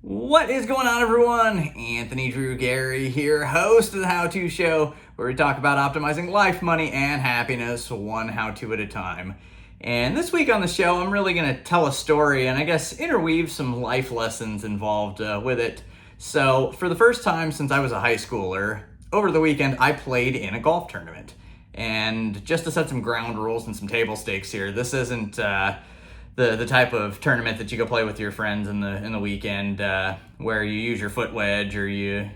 What is going on, everyone? Anthony Drew Gary here, host of the How To Show, where we talk about optimizing life, money, and happiness one how to at a time. And this week on the show, I'm really going to tell a story and I guess interweave some life lessons involved with it. So, for the first time since I was a high schooler, over the weekend I played in a golf tournament. And just to set some ground rules and some table stakes here, this isn't the type of tournament that you go play with your friends in the weekend, where you use your foot wedge or you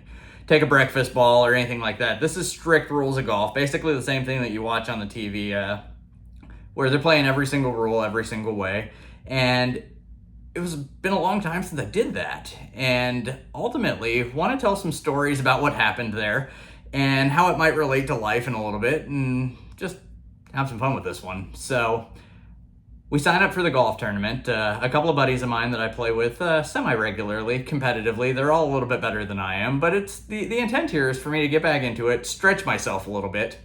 take a breakfast ball or anything like that. This is strict rules of golf, basically the same thing that you watch on the TV, where they're playing every single rule every single way. And it was been a long time since I did that, and ultimately want to tell some stories about what happened there and how it might relate to life in a little bit, and just have some fun with this one. So we sign up for the golf tournament. A couple of buddies of mine that I play with semi-regularly, competitively. They're all a little bit better than I am, but it's the intent here is for me to get back into it, stretch myself a little bit,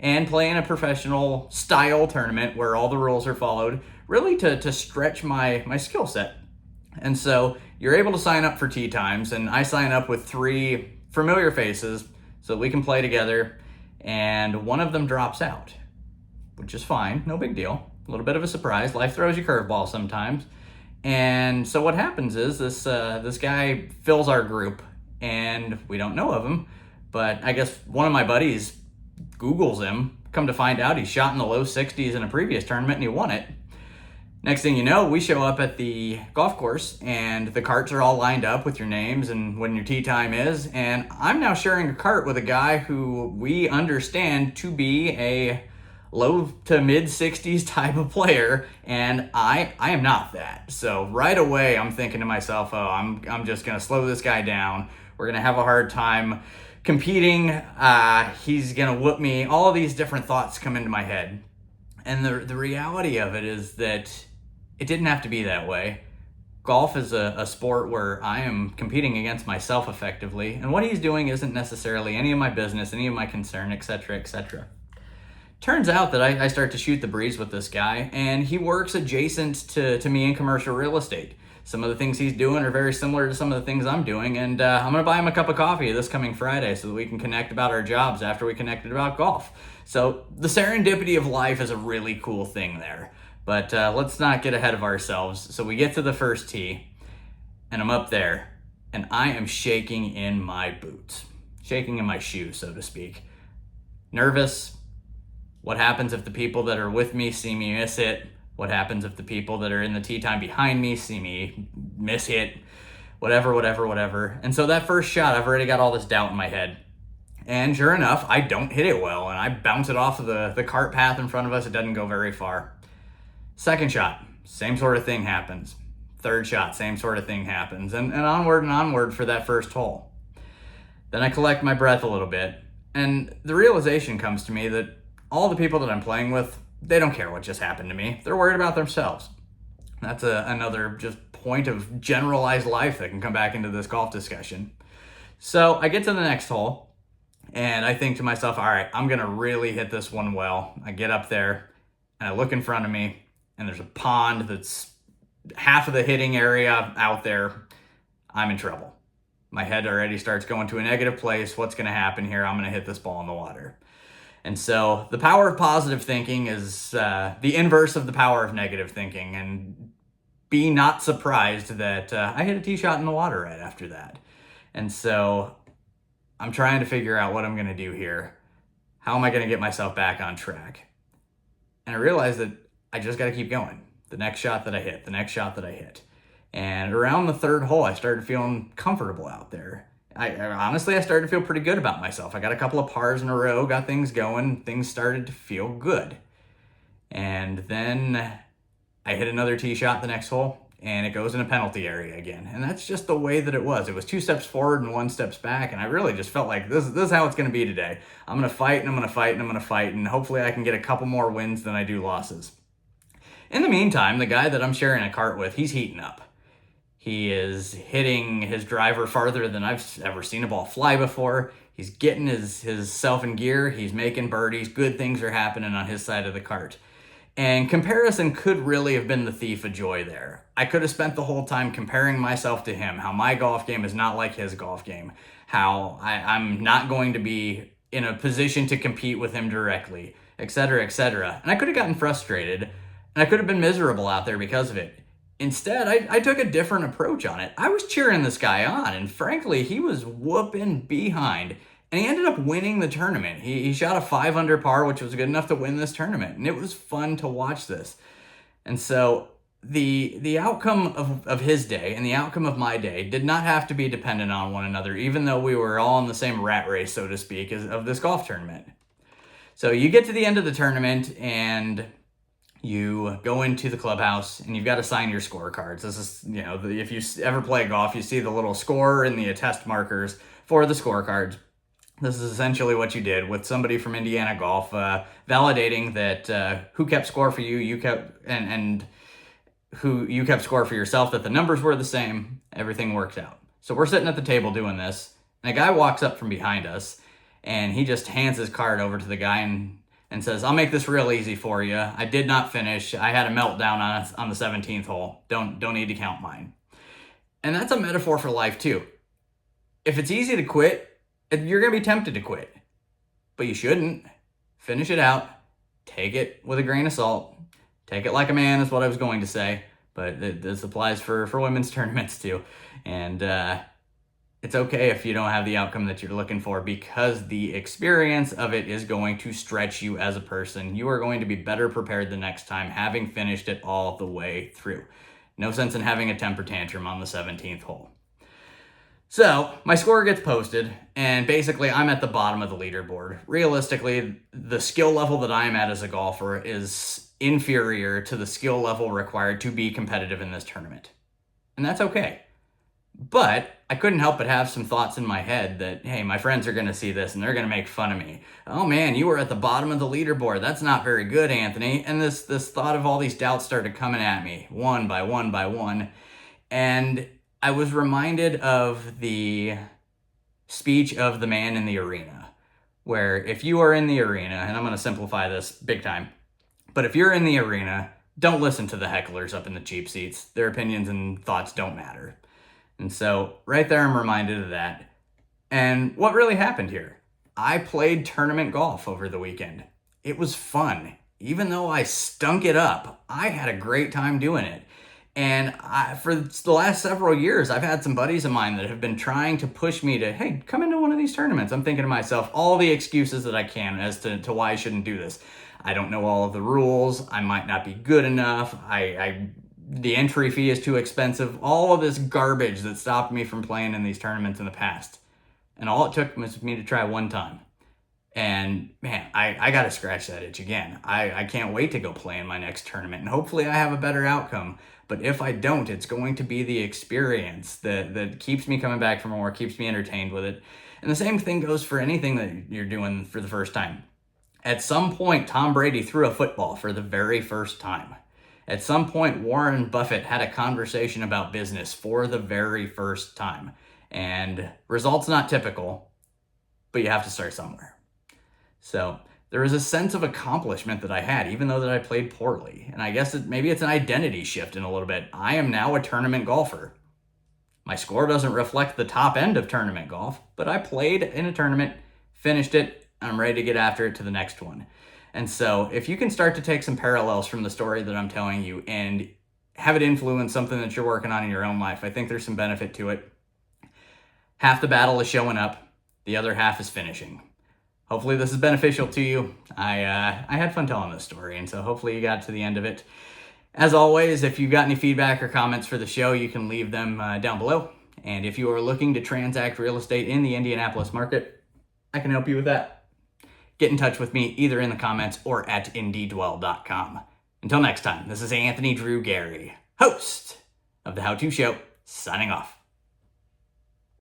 and play in a professional style tournament where all the rules are followed, really to stretch my skill set. And so you're able to sign up for tee times, and I sign up with 3 familiar faces so that we can play together, and one of them drops out, which is fine, no big deal. A little bit of a surprise. Life throws you curveballs sometimes. And so what happens is this guy fills our group, and we don't know of him, but I guess one of my buddies Googles him. Come to find out, he shot in the low 60s in a previous tournament and he won it. Next thing you know, we show up at the golf course and the carts are all lined up with your names and when your tee time is, and I'm now sharing a cart with a guy who we understand to be a low to mid 60s type of player, and I am not that. So right away I'm thinking to myself, oh, I'm just gonna slow this guy down. We're gonna have a hard time competing. He's gonna whoop me. All of these different thoughts come into my head. And the reality of it is that it didn't have to be that way. Golf is a sport where I am competing against myself effectively, and what he's doing isn't necessarily any of my business, any of my concern, etc., etc. Turns out that I start to shoot the breeze with this guy, and he works adjacent to me in commercial real estate. Some of the things he's doing are very similar to some of the things I'm doing, and I'm going to buy him a cup of coffee this coming Friday so that we can connect about our jobs after we connected about golf. So the serendipity of life is a really cool thing there. But let's not get ahead of ourselves. So we get to the first tee, and I'm up there, and I am shaking in my boots. Shaking in my shoes, so to speak. Nervous. What happens if the people that are with me see me miss it? What happens if the people that are in the tee time behind me see me miss hit? Whatever. And so that first shot, I've already got all this doubt in my head. And sure enough, I don't hit it well, and I bounce it off of the cart path in front of us. It doesn't go very far. Second shot, same sort of thing happens. Third shot, same sort of thing happens. And onward for that first hole. Then I collect my breath a little bit, and the realization comes to me that all the people that I'm playing with, they don't care what just happened to me. They're worried about themselves. That's another just point of generalized life that can come back into this golf discussion. So I get to the next hole, and I think to myself, all right, I'm going to really hit this one well. I get up there, and I look in front of me, and there's a pond that's half of the hitting area out there. I'm in trouble. My head already starts going to a negative place. What's going to happen here? I'm going to hit this ball in the water. And so the power of positive thinking is the inverse of the power of negative thinking. And be not surprised that I hit a tee shot in the water right after that. And so I'm trying to figure out what I'm going to do here. How am I going to get myself back on track? And I realized that I just got to keep going. The next shot that I hit. And around the third hole, I started feeling comfortable out there. I honestly started to feel pretty good about myself. I got a couple of pars in a row, got things going. Things started to feel good. And then I hit another tee shot the next hole, and it goes in a penalty area again. And that's just the way that it was. It was 2 steps forward and 1 step back, and I really just felt like this is how it's going to be today. I'm going to fight, and I'm going to fight, and I'm going to fight, and hopefully I can get a couple more wins than I do losses. In the meantime, the guy that I'm sharing a cart with, he's heating up. He is hitting his driver farther than I've ever seen a ball fly before. He's getting his self in gear. He's making birdies. Good things are happening on his side of the cart. And comparison could really have been the thief of joy there. I could have spent the whole time comparing myself to him, how my golf game is not like his golf game, how I'm not going to be in a position to compete with him directly, etc., etc. And I could have gotten frustrated, and I could have been miserable out there because of it. Instead, I took a different approach on it. I was cheering this guy on, and frankly, he was whooping behind. And he ended up winning the tournament. He shot a 5 under par, which was good enough to win this tournament. And it was fun to watch this. And so the outcome of his day and the outcome of my day did not have to be dependent on one another, even though we were all in the same rat race, so to speak, of this golf tournament. So you get to the end of the tournament and you go into the clubhouse and you've got to sign your scorecards. This is, if you ever play golf, you see the little score and the attest markers for the scorecards. This is essentially what you did with somebody from Indiana Golf, validating that who kept score for you, and who you kept score for yourself, that the numbers were the same, everything worked out. So we're sitting at the table doing this, and a guy walks up from behind us, and he just hands his card over to the guy and says, "I'll make this real easy for you. I did not finish. I had a meltdown on the 17th hole. Don't need to count mine." And that's a metaphor for life too. If it's easy to quit, you're going to be tempted to quit, but you shouldn't. Finish it out. Take it with a grain of salt. Take it like a man is what I was going to say, but this applies for women's tournaments too. And it's okay if you don't have the outcome that you're looking for, because the experience of it is going to stretch you as a person. You are going to be better prepared the next time, having finished it all the way through. No sense in having a temper tantrum on the 17th hole. So my score gets posted, and basically I'm at the bottom of the leaderboard. Realistically, the skill level that I'm at as a golfer is inferior to the skill level required to be competitive in this tournament. And that's okay. But I couldn't help but have some thoughts in my head that, hey, my friends are going to see this and they're going to make fun of me. Oh man, you were at the bottom of the leaderboard. That's not very good, Anthony. And this thought of all these doubts started coming at me one by one by one. And I was reminded of the speech of the man in the arena, where if you are in the arena, and I'm going to simplify this big time, but if you're in the arena, don't listen to the hecklers up in the cheap seats. Their opinions and thoughts don't matter. And so right there, I'm reminded of that. And what really happened here? I played tournament golf over the weekend. It was fun. Even though I stunk it up, I had a great time doing it. And for the last several years, I've had some buddies of mine that have been trying to push me to, hey, come into one of these tournaments. I'm thinking to myself, all the excuses that I can as to why I shouldn't do this. I don't know all of the rules. I might not be good enough. The entry fee is too expensive. All of this garbage that stopped me from playing in these tournaments in the past. And all it took was me to try one time. And man, I got to scratch that itch again. I can't wait to go play in my next tournament. And hopefully I have a better outcome. But if I don't, it's going to be the experience that keeps me coming back for more, keeps me entertained with it. And the same thing goes for anything that you're doing for the first time. At some point, Tom Brady threw a football for the very first time. At some point, Warren Buffett had a conversation about business for the very first time. And results not typical, but you have to start somewhere. So there was a sense of accomplishment that I had, even though that I played poorly. And I guess maybe it's an identity shift in a little bit. I am now a tournament golfer. My score doesn't reflect the top end of tournament golf, but I played in a tournament, finished it, and I'm ready to get after it to the next one. And so if you can start to take some parallels from the story that I'm telling you and have it influence something that you're working on in your own life, I think there's some benefit to it. Half the battle is showing up. The other half is finishing. Hopefully this is beneficial to you. I had fun telling this story, and so hopefully you got to the end of it. As always, if you've got any feedback or comments for the show, you can leave them down below. And if you are looking to transact real estate in the Indianapolis market, I can help you with that. Get in touch with me either in the comments or at IndyDwell.com. Until next time, this is Anthony Drew Gary, host of The How To Show, signing off.